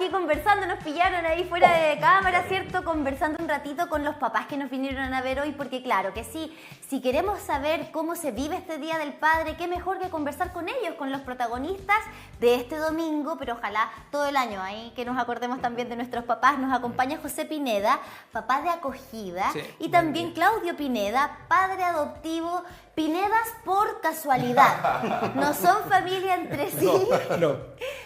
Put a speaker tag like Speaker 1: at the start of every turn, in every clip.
Speaker 1: aquí conversando, nos pillaron ahí fuera de cámara, ¿cierto? Conversando un ratito con los papás que nos vinieron a ver hoy, porque claro que sí, si queremos saber cómo se vive este Día del Padre, qué mejor que conversar con ellos, con los protagonistas de este domingo, pero ojalá todo el año ahí, que nos acordemos también de nuestros papás. Nos acompaña José Pineda, papá de acogida,
Speaker 2: sí,
Speaker 1: y también Claudio Pineda, padre adoptivo. Pinedas por casualidad, no son familia entre sí,
Speaker 2: No.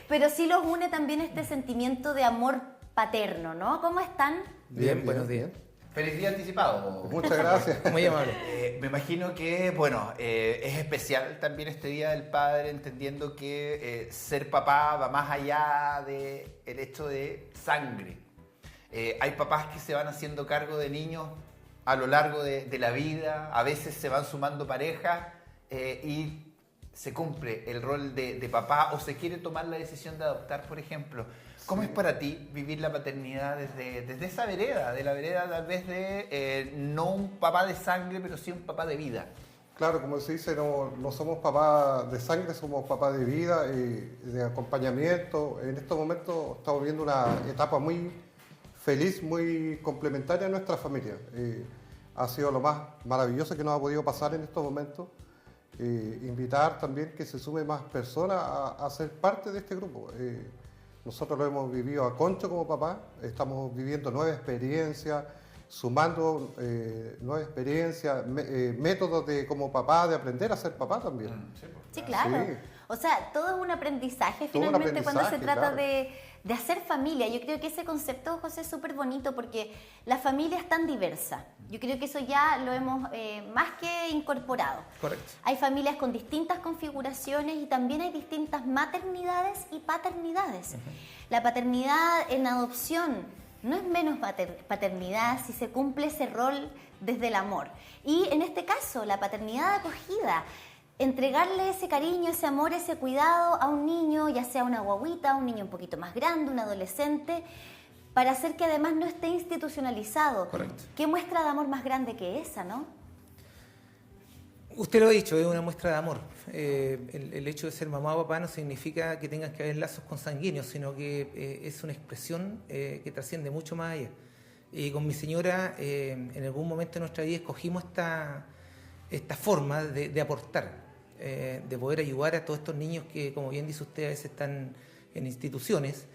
Speaker 1: pero sí los une también este sentimiento de amor paterno, ¿no? ¿Cómo están?
Speaker 2: Bien, buenos días.
Speaker 3: Feliz día anticipado.
Speaker 4: Muchas gracias.
Speaker 2: Muy amable.
Speaker 3: Me imagino que, bueno, es especial también este Día del Padre, entendiendo que ser papá va más allá del hecho de sangre. Hay papás que se van haciendo cargo de niños a lo largo de la vida, a veces se van sumando parejas y se cumple el rol de papá o se quiere tomar la decisión de adoptar, por ejemplo. ¿Cómo es para ti vivir la paternidad desde esa vereda, de la vereda tal vez de no un papá de sangre, pero sí un papá de vida?
Speaker 4: Claro, como se dice, no somos papás de sangre, somos papás de vida, de acompañamiento. En estos momentos estamos viviendo una etapa muy feliz, muy complementaria a nuestra familia. Ha sido lo más maravilloso que nos ha podido pasar en estos momentos. Invitar también que se sumen más personas a ser parte de este grupo. Nosotros lo hemos vivido a concho como papá, estamos viviendo nuevas experiencias, sumando nuevas experiencias, métodos de como papá, de aprender a ser papá también.
Speaker 1: Sí, claro.
Speaker 4: Sí.
Speaker 1: O sea, todo es un aprendizaje
Speaker 4: Todo un
Speaker 1: finalmente cuando se
Speaker 4: aprendizaje,
Speaker 1: trata
Speaker 4: claro.
Speaker 1: de hacer familia. Yo creo que ese concepto, José, es súper bonito porque la familia es tan diversa. Yo creo que eso ya lo hemos más que incorporado.
Speaker 2: Correcto.
Speaker 1: Hay familias con distintas configuraciones y también hay distintas maternidades y paternidades. La paternidad en adopción no es menos paternidad si se cumple ese rol desde el amor. Y en este caso, la paternidad de acogida, entregarle ese cariño, ese amor, ese cuidado a un niño, ya sea una guagüita, un niño un poquito más grande, un adolescente, para hacer que además no esté institucionalizado.
Speaker 2: Correcto.
Speaker 1: ¿Qué muestra de amor más grande que esa, no?
Speaker 2: Usted lo ha dicho, es una muestra de amor. El hecho de ser mamá o papá no significa que tengan que haber lazos consanguíneos, sino que es una expresión que trasciende mucho más allá. Y con mi señora, en algún momento de nuestra vida escogimos esta forma de aportar, de poder ayudar a todos estos niños que, como bien dice usted, a veces están en instituciones,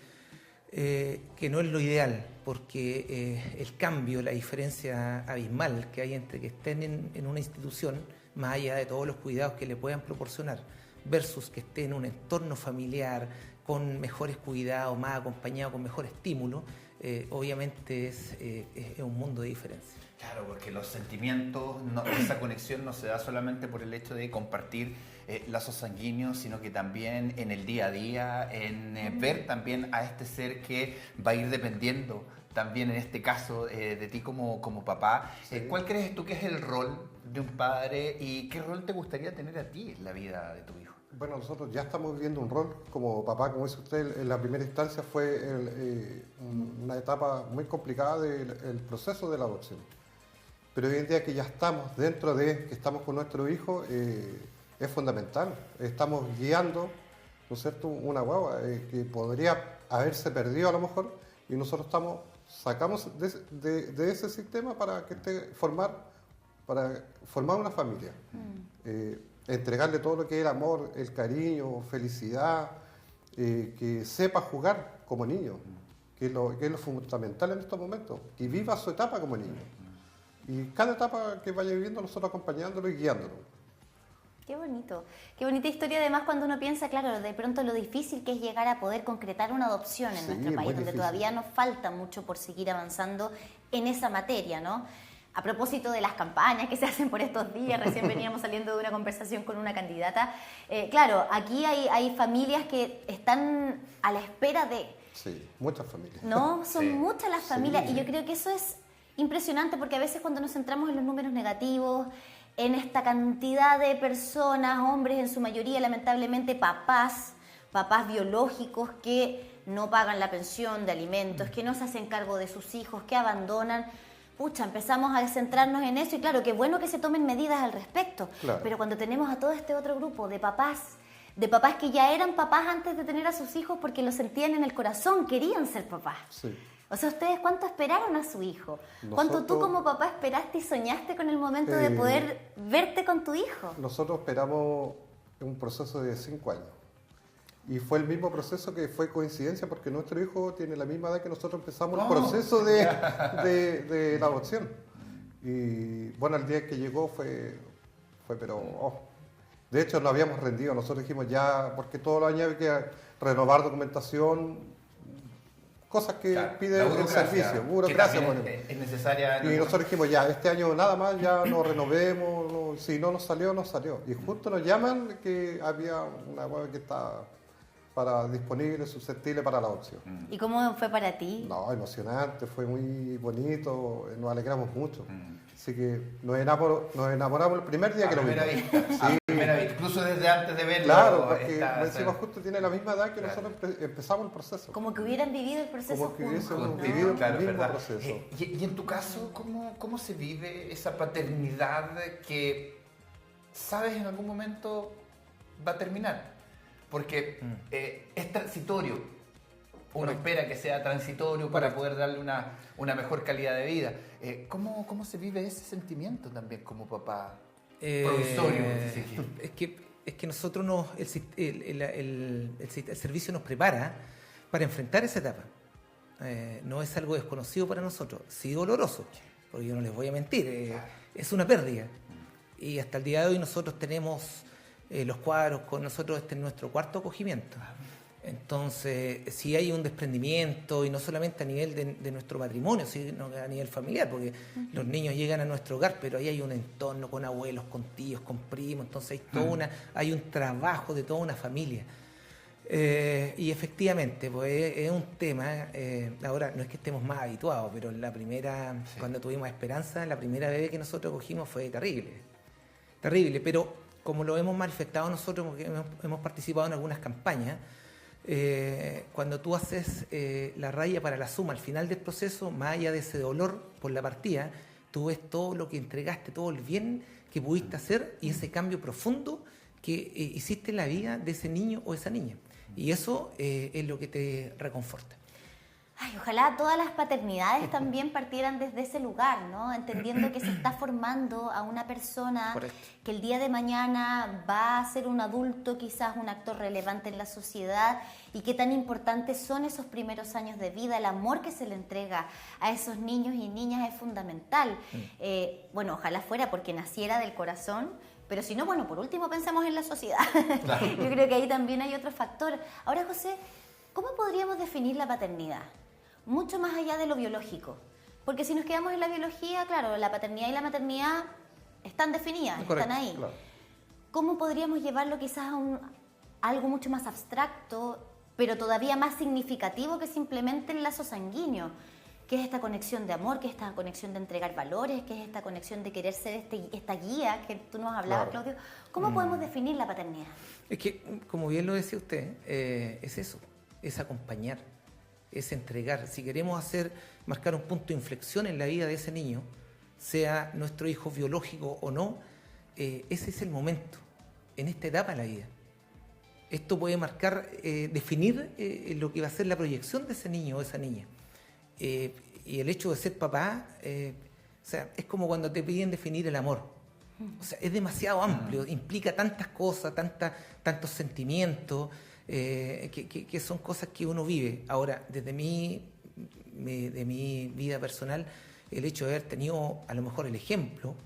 Speaker 2: que no es lo ideal, porque el cambio, la diferencia abismal que hay entre que estén en una institución, más allá de todos los cuidados que le puedan proporcionar, versus que esté en un entorno familiar, con mejores cuidados, más acompañado, con mejor estímulo, obviamente es un mundo de diferencia.
Speaker 3: Claro, porque los sentimientos, esa conexión no se da solamente por el hecho de compartir lazos sanguíneos, sino que también en el día a día, en ver también a este ser que va a ir dependiendo también en este caso de ti como papá.
Speaker 4: Sí.
Speaker 3: ¿Cuál crees tú que es el rol de un padre y qué rol te gustaría tener a ti en la vida de tu hijo?
Speaker 4: Bueno, nosotros ya estamos viviendo un rol como papá, como dice usted, en la primera instancia fue una etapa muy complicada del proceso de la adopción. Pero hoy en día que ya estamos dentro de, que estamos con nuestro hijo, es fundamental. Estamos guiando, ¿no es cierto?, una guagua que podría haberse perdido a lo mejor, y nosotros sacamos de ese sistema para formar una familia. Entregarle todo lo que es el amor, el cariño, felicidad, que sepa jugar como niño, que es lo fundamental en estos momentos, que viva su etapa como niño. Y cada etapa que vaya viviendo, nosotros acompañándolo y guiándolo.
Speaker 1: Qué bonito. Qué bonita historia, además, cuando uno piensa, claro, de pronto lo difícil que es llegar a poder concretar una adopción en nuestro país, donde todavía nos falta mucho por seguir avanzando en esa materia, ¿no? A propósito de las campañas que se hacen por estos días, recién veníamos saliendo de una conversación con una candidata. Claro, aquí hay familias que están a la espera de...
Speaker 4: Sí, muchas familias.
Speaker 1: No, son muchas las familias,
Speaker 4: Sí.
Speaker 1: y yo creo que eso es impresionante, porque a veces cuando nos centramos en los números negativos, en esta cantidad de personas, hombres en su mayoría, lamentablemente papás biológicos que no pagan la pensión de alimentos, que no se hacen cargo de sus hijos, que abandonan. Pucha, empezamos a centrarnos en eso y claro, qué bueno que se tomen medidas al respecto.
Speaker 4: Claro.
Speaker 1: Pero cuando tenemos a todo este otro grupo de papás de papás que ya eran papás antes de tener a sus hijos porque lo sentían en el corazón, querían ser papás.
Speaker 4: Sí.
Speaker 1: O sea, ¿ustedes cuánto esperaron a su hijo? ¿Cuánto tú como papá esperaste y soñaste con el momento de poder verte con tu hijo?
Speaker 4: Nosotros esperamos un proceso de 5 años. Y fue el mismo proceso que fue coincidencia porque nuestro hijo tiene la misma edad que nosotros empezamos el proceso de la adopción. Y bueno, el día que llegó fue pero... De hecho, nos habíamos rendido. Nosotros dijimos ya, porque todos los años hay que renovar documentación, cosas que pide el servicio, burocracia.
Speaker 3: Es necesaria.
Speaker 4: Y nosotros dijimos ya, este año nada más, ya nos renovemos, si no nos salió, nos salió. Y justo nos llaman que había una web que estaba disponible, susceptible para la adopción.
Speaker 1: ¿Y cómo fue para ti?
Speaker 4: No, emocionante, fue muy bonito, nos alegramos mucho. Así que nos enamoramos el primer día que lo vimos.
Speaker 3: Sí. Incluso desde antes de verlo.
Speaker 4: Claro, porque encima justo tiene la misma edad que nosotros empezamos el proceso.
Speaker 1: Como que hubieran vivido el proceso
Speaker 4: Como que
Speaker 1: juntos,
Speaker 4: hubiésemos
Speaker 1: ¿no?
Speaker 4: vivido
Speaker 3: Claro,
Speaker 4: el mismo
Speaker 3: ¿verdad?
Speaker 4: proceso.
Speaker 3: Y en tu caso, ¿cómo se vive esa paternidad que sabes en algún momento va a terminar? Porque es transitorio. Uno espera que sea transitorio para poder darle una mejor calidad de vida. ¿Cómo se vive ese sentimiento también como papá? Provisorio, si se quiere.
Speaker 2: Es que nosotros el servicio nos prepara para enfrentar esa etapa. No es algo desconocido para nosotros, sí doloroso, porque yo no les voy a mentir, es una pérdida. Y hasta el día de hoy nosotros tenemos los cuadros con nosotros, este es nuestro cuarto acogimiento. Entonces, sí hay un desprendimiento, y no solamente a nivel de nuestro matrimonio, sino a nivel familiar, porque los niños llegan a nuestro hogar, pero ahí hay un entorno con abuelos, con tíos, con primos, entonces hay un trabajo de toda una familia. Y efectivamente, pues es un tema, ahora no es que estemos más habituados, pero cuando tuvimos Esperanza, la primera bebé que nosotros cogimos fue terrible, pero como lo hemos manifestado nosotros, porque hemos participado en algunas campañas, cuando tú haces la raya para la suma al final del proceso, más allá de ese dolor por la partida, tú ves todo lo que entregaste, todo el bien que pudiste hacer y ese cambio profundo que hiciste en la vida de ese niño o esa niña. Y eso es lo que te reconforta.
Speaker 1: Ay, ojalá todas las paternidades también partieran desde ese lugar, ¿no? Entendiendo que se está formando a una persona que el día de mañana va a ser un adulto, quizás un actor relevante en la sociedad, y qué tan importantes son esos primeros años de vida, el amor que se le entrega a esos niños y niñas es fundamental. Bueno, ojalá fuera porque naciera del corazón, pero si no, bueno, por último pensemos en la sociedad. Claro. Yo creo que ahí también hay otro factor. Ahora, José, ¿cómo podríamos definir la paternidad? Mucho más allá de lo biológico. Porque si nos quedamos en la biología, claro, la paternidad y la maternidad están definidas, están ahí. Claro. ¿Cómo podríamos llevarlo quizás a algo mucho más abstracto, pero todavía más significativo que simplemente el lazo sanguíneo? ¿Qué es esta conexión de amor? ¿Qué es esta conexión de entregar valores? ¿Qué es esta conexión de querer ser esta guía que tú nos hablabas, Claudio? ¿Cómo podemos definir la paternidad?
Speaker 2: Es que, como bien lo decía usted, es eso, es acompañar, es entregar. Si queremos marcar un punto de inflexión en la vida de ese niño, sea nuestro hijo biológico o no, ese es el momento, en esta etapa de la vida. Esto puede marcar, definir lo que va a ser la proyección de ese niño o esa niña. Y el hecho de ser papá, o sea, es como cuando te piden definir el amor. O sea, es demasiado amplio, implica tantas cosas, tantos sentimientos, que son cosas que uno vive. Ahora, desde de mi vida personal, el hecho de haber tenido a lo mejor el ejemplo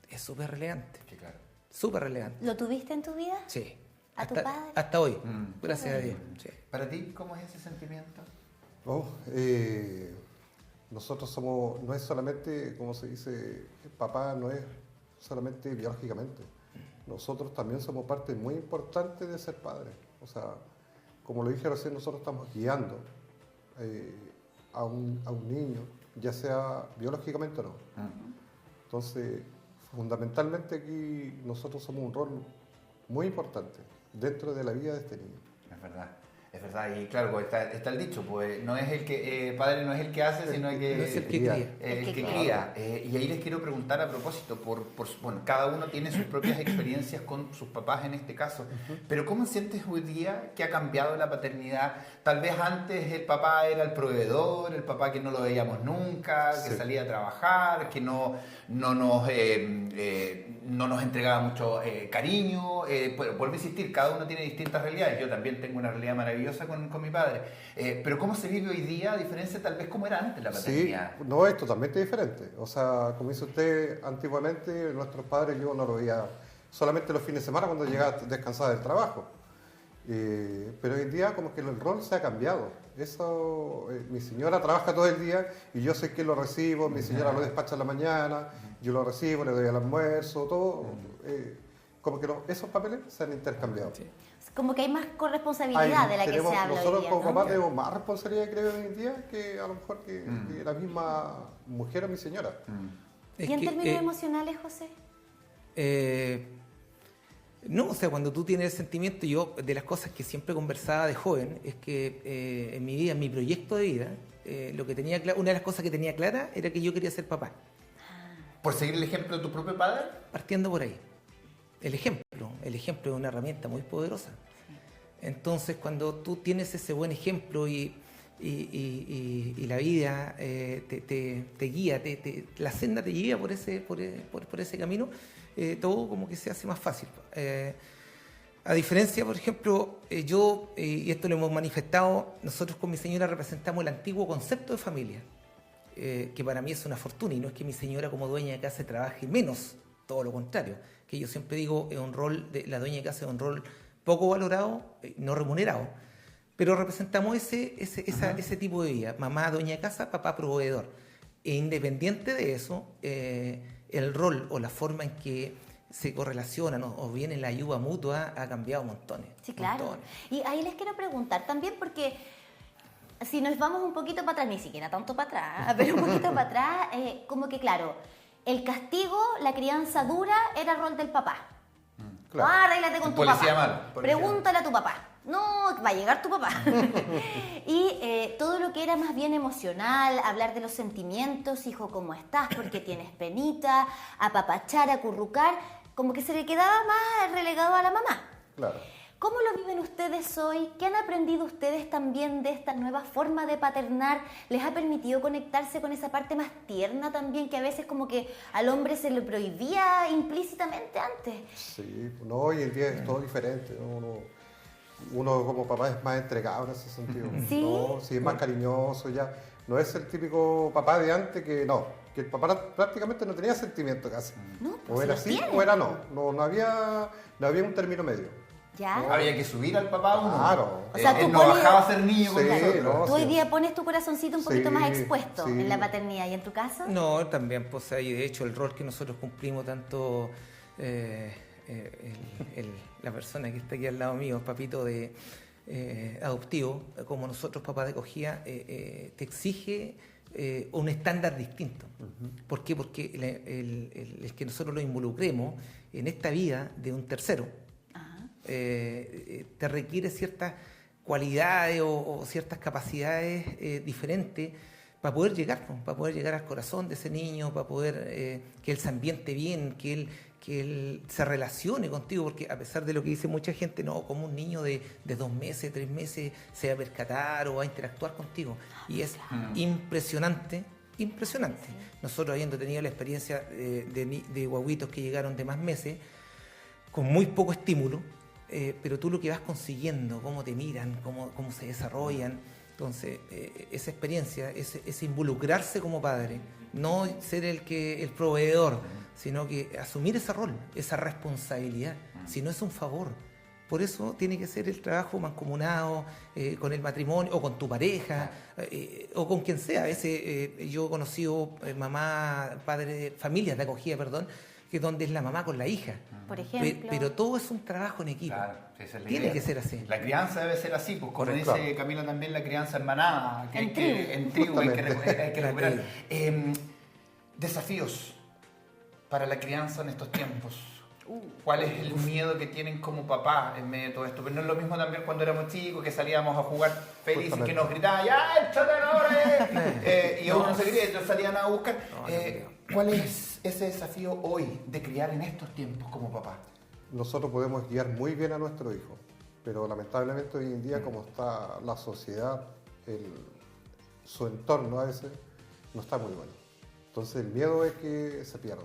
Speaker 2: es súper relevante. Sí, claro. Súper relevante.
Speaker 1: ¿Lo tuviste en tu vida?
Speaker 2: Sí.
Speaker 1: ¿A tu padre?
Speaker 2: Hasta hoy, gracias a Dios. Sí.
Speaker 3: ¿Para ti cómo es ese sentimiento?
Speaker 4: Nosotros no es solamente, como se dice, papá no es solamente biológicamente. Nosotros también somos parte muy importante de ser padres. O sea, como lo dije recién, nosotros estamos guiando a un niño, ya sea biológicamente o no. Entonces, fundamentalmente aquí nosotros somos un rol muy importante dentro de la vida de este niño.
Speaker 3: Es verdad. Es verdad, y claro, está el dicho, pues no es el que, padre no es el que hace, sino el que,
Speaker 2: No es el que cría.
Speaker 3: el que cría. Y ahí les quiero preguntar a propósito, bueno, cada uno tiene sus propias experiencias con sus papás en este caso, pero ¿cómo sientes hoy día que ha cambiado la paternidad? Tal vez antes el papá era el proveedor, el papá que no lo veíamos nunca, que salía a trabajar, que no nos entregaba mucho cariño. Vuelvo a insistir, cada uno tiene distintas realidades. Yo también tengo una realidad maravillosa con mi padre. Pero ¿cómo se vive hoy día, a diferencia tal vez cómo era antes la paternidad?
Speaker 4: Sí, no, es totalmente diferente. O sea, como dice usted, antiguamente nuestros padres yo no lo veía solamente los fines de semana cuando llegaba descansada del trabajo. Pero hoy en día como que el rol se ha cambiado. Eso, mi señora trabaja todo el día y yo sé que lo recibo, mi señora lo despacha en la mañana, yo lo recibo, le doy el almuerzo, todo. Como que esos papeles se han intercambiado.
Speaker 1: Sí. Como que hay más corresponsabilidad de la que se habla hoy
Speaker 4: nosotros
Speaker 1: día,
Speaker 4: como
Speaker 1: ¿no?
Speaker 4: papás tenemos más responsabilidad, creo, hoy en día que a lo mejor que la misma mujer o mi señora.
Speaker 1: ¿Y en términos emocionales, José?
Speaker 2: No, o sea, cuando tú tienes el sentimiento, yo de las cosas que siempre conversaba de joven, es que en mi vida, en mi proyecto de vida, lo que tenía una de las cosas que tenía clara era que yo quería ser papá.
Speaker 3: ¿Por seguir el ejemplo de tu propio padre?
Speaker 2: Partiendo por ahí. El ejemplo es una herramienta muy poderosa. Entonces, cuando tú tienes ese buen ejemplo y la vida te guía, la senda te guía por ese camino, todo como que se hace más fácil. A diferencia, por ejemplo, yo, y esto lo hemos manifestado, nosotros con mi señora representamos el antiguo concepto de familia, que para mí es una fortuna, y no es que mi señora como dueña de casa trabaje menos, todo lo contrario, que yo siempre digo, es un rol la dueña de casa es un rol poco valorado, no remunerado, pero representamos ese tipo de vida, mamá dueña de casa, papá proveedor. E independiente de eso, el rol o la forma en que se correlacionan o viene la ayuda mutua ha cambiado montones.
Speaker 1: Sí, claro.
Speaker 2: Montones.
Speaker 1: Y ahí les quiero preguntar también, porque si nos vamos un poquito para atrás, ni siquiera tanto para atrás, pero un poquito para atrás, como que claro, el castigo, la crianza dura, era el rol del papá.
Speaker 4: Claro.
Speaker 1: Arréglate con tu
Speaker 3: Policía
Speaker 1: papá.
Speaker 3: malo,
Speaker 1: Pregúntale a tu papá. No, va a llegar tu papá. Y todo lo que era más bien emocional, hablar de los sentimientos, hijo, ¿cómo estás? Porque tienes penita, apapachar, acurrucar, como que se le quedaba más relegado a la mamá.
Speaker 4: Claro.
Speaker 1: ¿Cómo lo viven ustedes hoy? ¿Qué han aprendido ustedes también de esta nueva forma de paternar? ¿Les ha permitido conectarse con esa parte más tierna también, que a veces como que al hombre se le prohibía implícitamente antes?
Speaker 4: Sí, no, hoy en día es todo diferente. Uno como papá es más entregado en ese sentido.
Speaker 1: ¿Sí?
Speaker 4: ¿No? Sí, es más cariñoso ya. No es el típico papá de antes que el papá prácticamente no tenía sentimiento casi.
Speaker 1: No, pues
Speaker 4: O era
Speaker 1: sí
Speaker 4: sí
Speaker 1: los tiene.
Speaker 4: o era no. No había un término medio.
Speaker 1: ¿Ya?
Speaker 3: Había que subir al papá uno.
Speaker 4: Claro.
Speaker 1: O sea, tú
Speaker 3: Él no
Speaker 1: pones-
Speaker 3: bajaba a ser niño con
Speaker 4: Sí,
Speaker 3: nosotros.
Speaker 4: no.
Speaker 1: Tú hoy día pones tu corazoncito un poquito
Speaker 4: Sí,
Speaker 1: más expuesto
Speaker 4: sí.
Speaker 1: en la paternidad. ¿Y en tu caso?
Speaker 2: No, también, pues ahí de hecho el rol que nosotros cumplimos, tanto la persona que está aquí al lado mío, papito de adoptivo, como nosotros papás de acogida, te exige un estándar distinto. ¿Por qué? Porque el que nosotros lo involucremos en esta vida de un tercero te requiere ciertas cualidades o ciertas capacidades diferentes para poder llegar al corazón de ese niño, para poder que él se ambiente bien, que él se relacione contigo, porque a pesar de lo que dice mucha gente, no, como un niño de 2 meses, 3 meses se va a percatar o va a interactuar contigo. Y es impresionante. Nosotros habiendo tenido la experiencia de guaguitos que llegaron de más meses, con muy poco estímulo, pero tú lo que vas consiguiendo, cómo te miran, cómo se desarrollan. Entonces, esa experiencia, ese involucrarse como padre, no ser el proveedor, sino que asumir ese rol, esa responsabilidad, si no es un favor. Por eso tiene que ser el trabajo mancomunado con el matrimonio o con tu pareja o con quien sea. A veces yo he conocido familias de acogida, que donde es la mamá con la hija.
Speaker 1: Por ejemplo.
Speaker 2: Pero todo es un trabajo en equipo.
Speaker 3: Claro, esa es la
Speaker 2: Tiene
Speaker 3: idea.
Speaker 2: que ser así.
Speaker 3: La crianza debe ser así, pues como
Speaker 4: Correcto.
Speaker 3: dice Camila también, la crianza en manada,
Speaker 1: En
Speaker 3: en tribu hay que
Speaker 4: Justamente.
Speaker 3: recuperar. Desafíos para la crianza en estos tiempos. ¿Cuál es el miedo que tienen como papá en medio de todo esto? Pero no es lo mismo también cuando éramos chicos, que salíamos a jugar felices, que nos gritaban, ¡ya, échate ahora! Y uno se grita, entonces salían a buscar. ¿Cuál es ese desafío hoy de criar en estos tiempos como papá?
Speaker 4: Nosotros podemos guiar muy bien a nuestro hijo, pero lamentablemente hoy en día, como está la sociedad, su entorno a veces no está muy bueno. Entonces el miedo es que se pierda.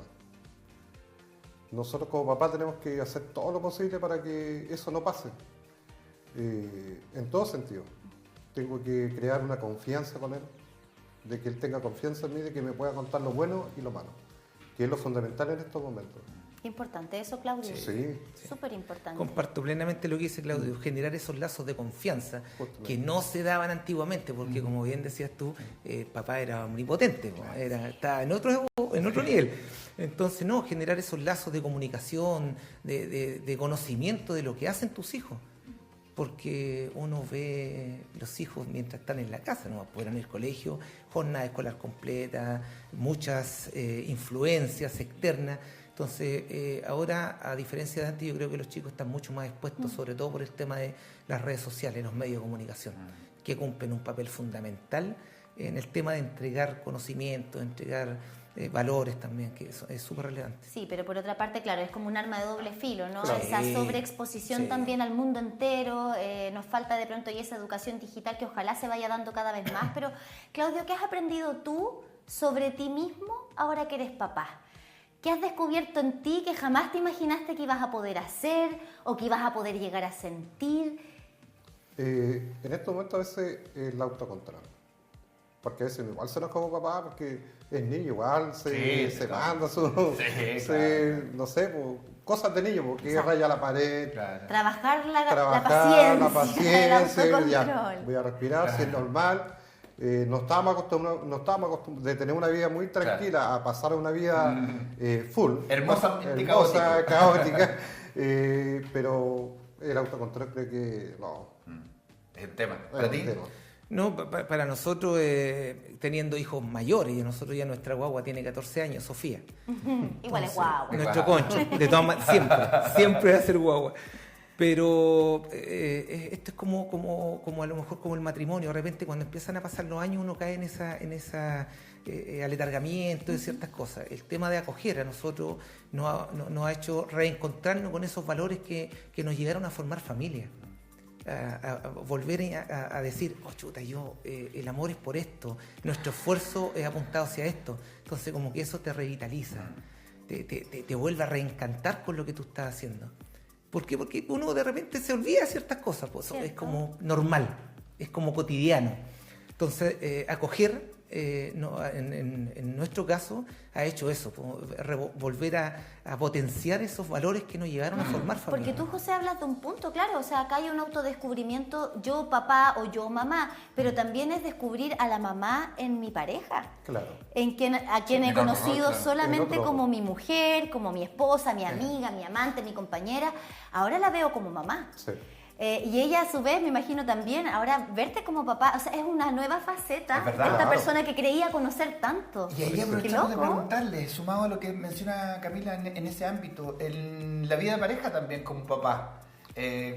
Speaker 4: Nosotros como papá tenemos que hacer todo lo posible para que eso no pase, en todo sentido. Tengo que crear una confianza con él, de que él tenga confianza en mí, de que me pueda contar lo bueno y lo malo, que es lo fundamental en estos momentos.
Speaker 1: Qué importante eso, Claudio.
Speaker 4: Sí.
Speaker 1: Súper importante.
Speaker 2: Comparto plenamente lo que dice Claudio, generar esos lazos de confianza
Speaker 4: Justamente.
Speaker 2: que no se daban antiguamente, porque como bien decías tú, papá era omnipotente, estaba en otro nivel. Entonces, no, generar esos lazos de comunicación, de conocimiento de lo que hacen tus hijos. Porque uno ve los hijos mientras están en la casa, no pueden ir al colegio, jornada escolar completa, muchas influencias externas. Entonces, ahora, a diferencia de antes, yo creo que los chicos están mucho más expuestos, sobre todo por el tema de las redes sociales, los medios de comunicación, que cumplen un papel fundamental en el tema de entregar conocimiento, entregar valores también, que eso es súper relevante.
Speaker 1: Sí, pero por otra parte, claro, es como un arma de doble filo, ¿no?
Speaker 4: Claro.
Speaker 1: Esa sobreexposición
Speaker 2: Sí.
Speaker 1: también al mundo entero, nos falta de pronto y esa educación digital que ojalá se vaya dando cada vez más. Pero, Claudio, ¿qué has aprendido tú sobre ti mismo ahora que eres papá? ¿Qué has descubierto en ti que jamás te imaginaste que ibas a poder hacer o que ibas a poder llegar a sentir?
Speaker 4: En estos momentos a veces el autocontrol. Porque a veces igual se nos como papá, porque es niño igual, se
Speaker 3: claro.
Speaker 4: manda su... no sé, pues, cosas de niño, porque
Speaker 1: Exacto.
Speaker 4: raya la pared,
Speaker 3: Claro.
Speaker 1: Trabajar la
Speaker 4: trabajar
Speaker 1: paciencia, el
Speaker 4: ya,
Speaker 1: autocontrol.
Speaker 4: voy a respirar, si es normal. No estábamos acostumbrados de tener una vida muy tranquila a pasar a una vida full.
Speaker 3: Hermosamente
Speaker 4: caótica. Pero el autocontrol creo que no.
Speaker 3: Es el tema.
Speaker 4: es
Speaker 3: ¿Para
Speaker 4: un
Speaker 3: ti?
Speaker 4: tema.
Speaker 2: No, para nosotros, teniendo hijos mayores, y nosotros ya nuestra guagua tiene 14 años, Sofía.
Speaker 1: Igual es guau.
Speaker 2: Nuestro concho, de todas maneras, siempre va a ser guagua. Pero esto es como a lo mejor como el matrimonio. De repente cuando empiezan a pasar los años uno cae en esa aletargamiento de ciertas cosas. El tema de acoger a nosotros nos ha hecho reencontrarnos con esos valores que nos llegaron a formar familia. A volver a decir, oh chuta, el amor es por esto, nuestro esfuerzo es apuntado hacia esto. Entonces como que eso te revitaliza, te vuelve a reencantar con lo que tú estás haciendo. ¿Por qué? Porque uno de repente se olvida de ciertas cosas, pues, es como normal, es como cotidiano. Entonces, acoger, en nuestro caso, ha hecho eso, volver a potenciar esos valores que nos llevaron a formar familia.
Speaker 1: Porque tú, José, hablas de un punto, claro, o sea, acá hay un autodescubrimiento, yo papá o yo mamá, pero también es descubrir a la mamá en mi pareja.
Speaker 4: Claro.
Speaker 1: A quien he conocido
Speaker 3: claro.
Speaker 1: solamente
Speaker 4: En otro.
Speaker 1: como mi mujer, como mi esposa, mi amiga, mi amante, mi compañera. Ahora la veo como mamá.
Speaker 4: Sí.
Speaker 1: Y ella a su vez, me imagino también, ahora verte como papá, o sea, es una nueva faceta
Speaker 3: Es verdad,
Speaker 1: de esta
Speaker 3: claro.
Speaker 1: persona que creía conocer tanto.
Speaker 3: Y ahí
Speaker 1: Qué
Speaker 3: aprovechamos de
Speaker 1: loco.
Speaker 3: preguntarle, sumado a lo que menciona Camila en ese ámbito, en la vida de pareja también como papá,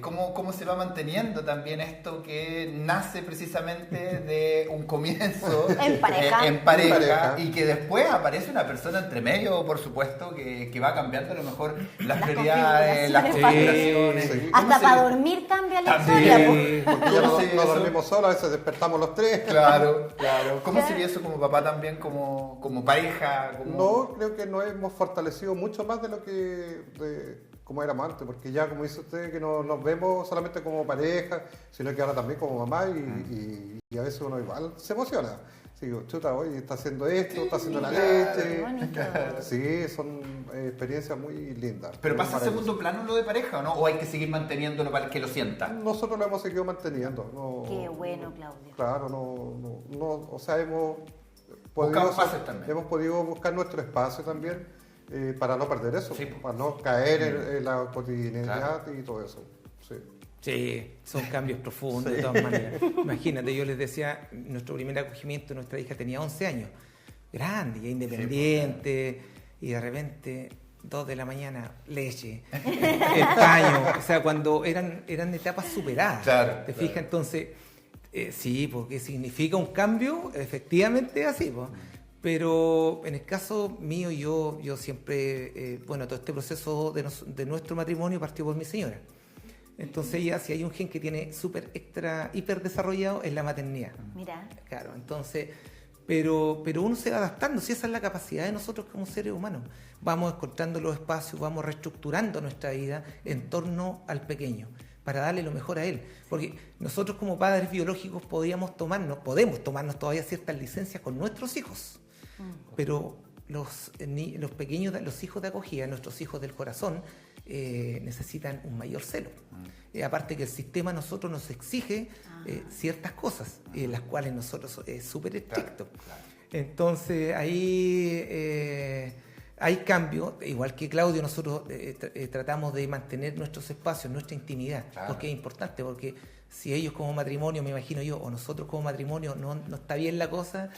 Speaker 3: ¿cómo se va manteniendo también esto que nace precisamente de un comienzo
Speaker 1: En pareja.
Speaker 3: en pareja,
Speaker 4: En pareja.
Speaker 3: y que después aparece una persona entre medio, por supuesto, que va cambiando a lo mejor las
Speaker 1: Las
Speaker 3: prioridades, las
Speaker 1: configuraciones.
Speaker 3: configuraciones?
Speaker 2: Sí.
Speaker 3: ¿Cómo
Speaker 1: Hasta
Speaker 3: se-
Speaker 1: para dormir cambia la
Speaker 3: También.
Speaker 1: historia. pues.
Speaker 4: Porque ya
Speaker 3: ¿Cómo
Speaker 4: no
Speaker 3: se
Speaker 4: no
Speaker 3: eso?
Speaker 4: dormimos solos, a veces despertamos los tres.
Speaker 3: Claro. ¿Cómo se vio eso como papá también, como pareja?
Speaker 4: No, creo que nos hemos fortalecido mucho más de lo que como éramos antes, porque ya, como dice usted, que no nos vemos solamente como pareja, sino que ahora también como mamá y a veces uno igual se emociona. Digo, chuta, oye, está haciendo esto, está haciendo la
Speaker 1: Qué
Speaker 4: leche.
Speaker 1: bonito.
Speaker 4: Sí, son experiencias muy lindas.
Speaker 3: ¿Pero
Speaker 4: muy
Speaker 3: pasa a
Speaker 4: maravillosas.
Speaker 3: segundo plano lo de pareja o no? ¿O hay que seguir manteniéndolo para que lo sienta?
Speaker 4: Nosotros lo hemos seguido manteniendo. No,
Speaker 1: Qué bueno, Claudio.
Speaker 4: Claro, o sea, hemos
Speaker 3: Buscamos fases también.
Speaker 4: hemos podido buscar nuestro espacio también para no perder eso,
Speaker 3: Sí.
Speaker 4: para no caer en la cotidianidad
Speaker 3: Claro.
Speaker 4: y todo eso. Sí.
Speaker 2: Sí, son cambios profundos de todas maneras. Imagínate, yo les decía, nuestro primer acogimiento, nuestra hija tenía 11 años, grande, ya independiente, y de repente 2 de la mañana, leche, el paño, o sea, cuando eran etapas superadas.
Speaker 3: Claro,
Speaker 2: ¿Te fijas? Entonces, sí, porque significa un cambio, efectivamente es así, pues. Pero en el caso mío, yo siempre, bueno, todo este proceso de nuestro matrimonio partió por mi señora. Entonces ella, si hay un gen que tiene hiper desarrollado, es la maternidad.
Speaker 1: Mira.
Speaker 2: Claro, entonces, pero uno se va adaptando, si esa es la capacidad de nosotros como seres humanos. Vamos encontrando los espacios, vamos reestructurando nuestra vida en torno al pequeño, para darle lo mejor a él. Porque nosotros como padres biológicos podemos tomarnos todavía ciertas licencias con nuestros hijos, pero los pequeños, los hijos de acogida, nuestros hijos del corazón, necesitan un mayor celo. Aparte que el sistema a nosotros nos exige ciertas cosas, las cuales nosotros es súper estricto. Claro. Entonces ahí hay cambio, igual que Claudio, nosotros tratamos de mantener nuestros espacios, nuestra intimidad, porque es importante, porque si ellos como matrimonio, me imagino yo, o nosotros como matrimonio no está bien la cosa,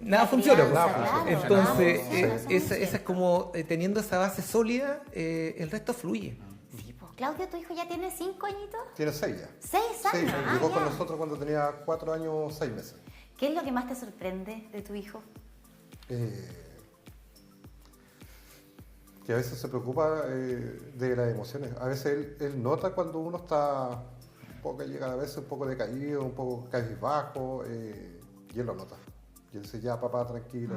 Speaker 2: nada funciona.
Speaker 1: Claro,
Speaker 2: entonces,
Speaker 1: claro,
Speaker 2: esa es como, teniendo esa base sólida, el resto fluye.
Speaker 1: Sí, pues. Claudio, ¿tu hijo ya tiene 5 añitos?
Speaker 4: Tiene 6 ya.
Speaker 1: 6 años.
Speaker 4: Sí, llegó con nosotros cuando tenía 4 años, 6 meses.
Speaker 1: ¿Qué es lo que más te sorprende de tu hijo?
Speaker 4: Que a veces se preocupa de las emociones. A veces él nota cuando uno está llega a veces un poco decaído, un poco cabizbajo, y él lo nota. Y él dice, ya papá, tranquilo,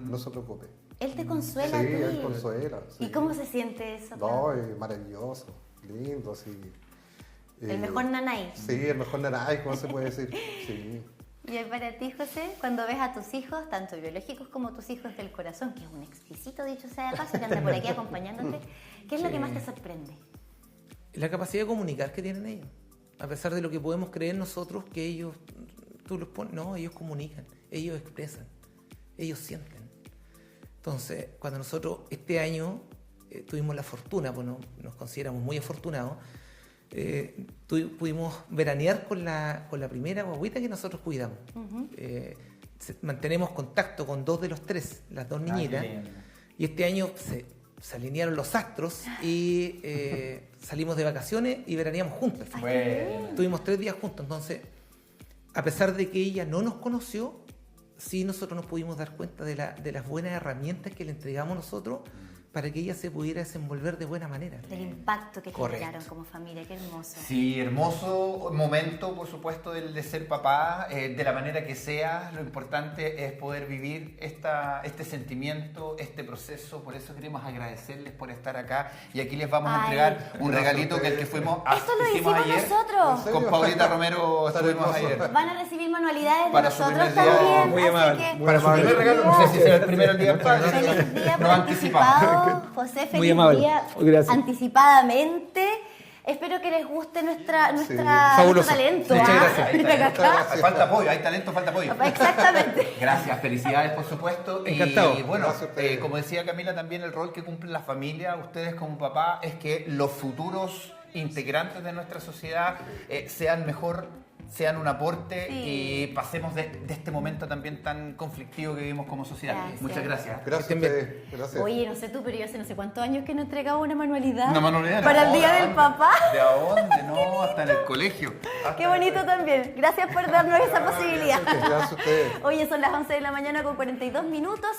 Speaker 4: no se preocupe.
Speaker 1: ¿Él te consuela?
Speaker 4: Sí,
Speaker 1: a ti?
Speaker 4: él consuela. Sí.
Speaker 1: ¿Y cómo se siente eso?
Speaker 4: No, es maravilloso, lindo, así.
Speaker 1: El mejor nanay.
Speaker 4: Sí, el mejor nanay, ¿cómo se puede decir? Sí.
Speaker 1: Y para ti, José, cuando ves a tus hijos, tanto biológicos como tus hijos del corazón, que es un exquisito dicho sea de paso, que anda por aquí acompañándote, ¿qué es lo que más te sorprende?
Speaker 2: La capacidad de comunicar que tienen ellos. A pesar de lo que podemos creer nosotros, que ellos, tú los pones, no, ellos comunican, ellos expresan, ellos sienten. Entonces, cuando nosotros este año tuvimos la fortuna, pues nos consideramos muy afortunados, pudimos veranear con la primera guagüita que nosotros cuidamos. Mantenemos contacto con 2 de los 3, las 2 niñitas, y este año se alinearon los astros y salimos de vacaciones y veraneamos juntos.
Speaker 3: Bueno.
Speaker 2: Tuvimos 3 días juntos, entonces, a pesar de que ella no nos conoció, sí nosotros nos pudimos dar cuenta de las buenas herramientas que le entregamos nosotros para que ella se pudiera desenvolver de buena manera.
Speaker 1: Del impacto que
Speaker 2: Correcto.
Speaker 1: generaron como familia, qué hermoso.
Speaker 3: Sí, hermoso momento, por supuesto, el de ser papá, de la manera que sea. Lo importante es poder vivir este sentimiento, este proceso. Por eso queremos agradecerles por estar acá. Y aquí les vamos a entregar un regalito que el que fuimos
Speaker 1: Esto lo hicimos
Speaker 3: ayer.
Speaker 1: nosotros.
Speaker 3: Con Paulita Romero estuvimos ayer.
Speaker 1: Van a recibir manualidades
Speaker 3: Para
Speaker 1: de
Speaker 3: su
Speaker 1: nosotros
Speaker 3: primer día.
Speaker 1: también.
Speaker 2: Muy
Speaker 1: así
Speaker 2: amable.
Speaker 1: que
Speaker 3: Para su primer regalo, no sé si será el primero el día del padre.
Speaker 1: feliz día por
Speaker 3: Nos anticipamos.
Speaker 1: anticipado, José,
Speaker 2: Muy
Speaker 1: feliz
Speaker 2: amable.
Speaker 1: día
Speaker 2: Gracias.
Speaker 1: anticipadamente. Espero que les guste nuestro
Speaker 2: Fabuloso.
Speaker 1: talento.
Speaker 2: Muchas
Speaker 1: ¿ah?
Speaker 2: gracias.
Speaker 1: Mira acá.
Speaker 3: Falta apoyo, hay talento, falta apoyo.
Speaker 1: Exactamente.
Speaker 3: Gracias, felicidades por supuesto.
Speaker 2: Encantado.
Speaker 3: Y bueno,
Speaker 4: Gracias a ustedes.
Speaker 3: como decía Camila, también el rol que cumplen las familias, ustedes como papá, es que los futuros integrantes de nuestra sociedad sean mejor, sean un aporte y pasemos de este momento también tan conflictivo que vivimos como sociedad.
Speaker 1: Gracias.
Speaker 3: Muchas gracias.
Speaker 4: Gracias a ustedes. Gracias.
Speaker 1: Oye, no sé tú, pero yo hace no sé cuántos años que no entregaba una manualidad.
Speaker 3: Una manualidad,
Speaker 1: Para
Speaker 3: no,
Speaker 1: el Día
Speaker 3: ¿de
Speaker 1: del
Speaker 3: dónde?
Speaker 1: Papá.
Speaker 3: ¿De dónde? No, hasta en el colegio.
Speaker 1: Qué bonito también. Gracias por darnos esa posibilidad.
Speaker 4: Gracias a ustedes.
Speaker 1: Oye, son las 11 de la mañana con 42 minutos.